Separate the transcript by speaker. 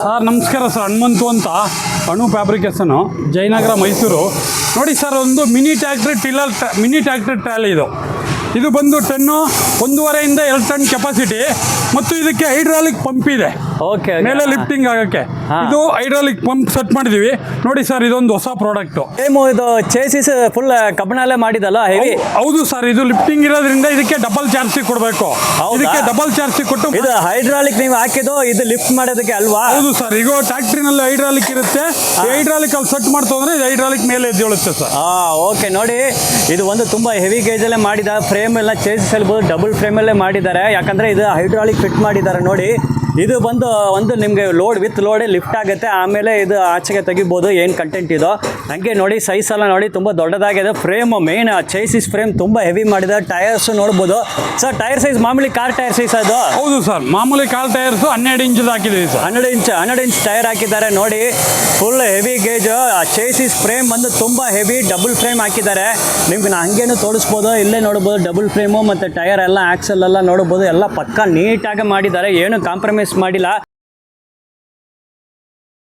Speaker 1: Sir ನಮಸ್ಕಾರ sir, Hanumanthu ಅಂತ ಅಣು ಫ್ಯಾಬ್ರಿಕೇಶನು, ಜಯನಗರ, ಮೈಸೂರು. ನೋಡಿ ಸರ್, ಒಂದು ಮಿನಿ ಟ್ರ್ಯಾಕ್ಟರ್ ಟ್ರಾಲಿ ಇದು ಬಂದು ಟನ್ನು 1.5 2 ಟನ್ ಕೆಪಾಸಿಟಿ ಮತ್ತು ಇದಕ್ಕೆ ಹೈಡ್ರಾಲಿಕ್ ಪಂಪ್ ಇದೆ.
Speaker 2: ಓಕೆ,
Speaker 1: ಮೇಲೆ ಲಿಫ್ಟಿಂಗ್ ಆಗೋಕ್ಕೆ ಇದು ಹೈಡ್ರಾಲಿಕ್ ಪಂಪ್ ಸೆಟ್ ಮಾಡಿದ್ದೀವಿ. ನೋಡಿ ಸರ್, ಇದೊಂದು ಹೊಸ ಪ್ರಾಡಕ್ಟು.
Speaker 2: ಇದು ಚೇಸಿಸ್ ಫುಲ್ ಕಬ್ಬಿಣಲ್ಲೇ ಮಾಡಿದಲ್ಲ, ಹೆವಿ.
Speaker 1: ಹೌದು ಸರ್, ಇದು ಲಿಫ್ಟಿಂಗ್ ಇರೋದ್ರಿಂದ ಇದಕ್ಕೆ ಡಬಲ್ ಚಾರ್ಜ್ ಕೊಡಬೇಕು. ಇದಕ್ಕೆ ಡಬಲ್ ಚಾರ್ಜ್ ಕೊಟ್ಟು
Speaker 2: ಇದು ಹೈಡ್ರಾಲಿಕ್ ನೀವು ಹಾಕಿದ್ದು ಇದು ಲಿಫ್ಟ್ ಮಾಡೋದಕ್ಕೆ ಅಲ್ವಾ?
Speaker 1: ಹೌದು ಸರ್, ಈಗ ಟ್ರ್ಯಾಕ್ಟ್ರಿನಲ್ಲಿ ಹೈಡ್ರಾಲಿಕ್ ಇರುತ್ತೆ. ಹೈಡ್ರಾಲಿಕ್ ಅಲ್ಲಿ ಸೆಟ್ ಮಾಡ್ತಂದ್ರೆ ಇದು ಹೈಡ್ರಾಲಿಕ್ ಮೇಲೆ ಎದ್ದೇಳುತ್ತೆ ಸರ್.
Speaker 2: ಓಕೆ, ನೋಡಿ ಇದು ಒಂದು ತುಂಬಾ ಹೆವಿ ಗೇಜಲ್ಲೇ ಮಾಡಿದ ಫ್ರೇಮ್ ಎಲ್ಲ ಚೇಸಿಸ್ ಅಲ್ಲಿ ಡಬಲ್ ಫ್ರೇಮಲ್ಲೇ ಮಾಡಿದ್ದಾರೆ. ಯಾಕಂದ್ರೆ ಇದು ಹೈಡ್ರಾಲಿಕ್ ಫಿಟ್ ಮಾಡಿದ್ದಾರೆ. ನೋಡಿ ಇದು ಬಂದು ಒಂದು ನಿಮಗೆ ಲೋಡ್ ವಿತ್ ಲೋಡೇ ಲಿಫ್ಟ್ ಆಗುತ್ತೆ. ಆಮೇಲೆ ಇದು ಆಚೆಗೆ ತೆಗಿಬೋದು ಏನು ಕಂಟೆಂಟ್ ಇದೋ. ಹಂಗೆ ನೋಡಿ ಸೈಜ್ ಎಲ್ಲ ನೋಡಿ ತುಂಬ ದೊಡ್ಡದಾಗಿದೆ. ಫ್ರೇಮ್ ಮೇನ್ ಚೇಸಿಸ್ ಫ್ರೇಮ್ ತುಂಬ ಹೆವಿ ಮಾಡಿದ್ದಾರೆ. ಟೈರ್ಸ್ ನೋಡ್ಬೋದು ಸರ್. ಟೈರ್ ಸೈಜ್ ಮಾಮೂಲಿ ಕಾರ್ ಟೈರ್ ಸೈಜ್ ಅದು?
Speaker 1: ಹೌದು ಸರ್, ಮಾಮೂಲಿ ಕಾರ್ ಟೈರ್ಸ್ 12 ಇಂಚ್ ಹಾಕಿದ್ದೀವಿ ಸರ್.
Speaker 2: 12 ಇಂಚ್ ಟೈರ್ ಹಾಕಿದ್ದಾರೆ. ನೋಡಿ ಫುಲ್ ಹೆವಿ ಗೇಜ್. ಚೇಸಿಸ್ ಫ್ರೇಮ್ ಬಂದು ತುಂಬ ಹೆವಿ ಡಬಲ್ ಫ್ರೇಮ್ ಹಾಕಿದ್ದಾರೆ. ನಿಮ್ಗೆ ನಾ ಹಂಗೇನು ತೋರಿಸ್ಬೋದು. ಇಲ್ಲೇ ನೋಡ್ಬೋದು ಡಬಲ್ ಫ್ರೇಮು ಮತ್ತು ಟೈರ್ ಎಲ್ಲ ಆಕ್ಸಲ್ ಎಲ್ಲ ನೋಡ್ಬೋದು. ಎಲ್ಲ ಪಕ್ಕ ನೀಟಾಗಿ ಮಾಡಿದ್ದಾರೆ, ಏನು ಕಾಂಪ್ರಮೈಸ್ ಮಾಡಿಲ್ಲ.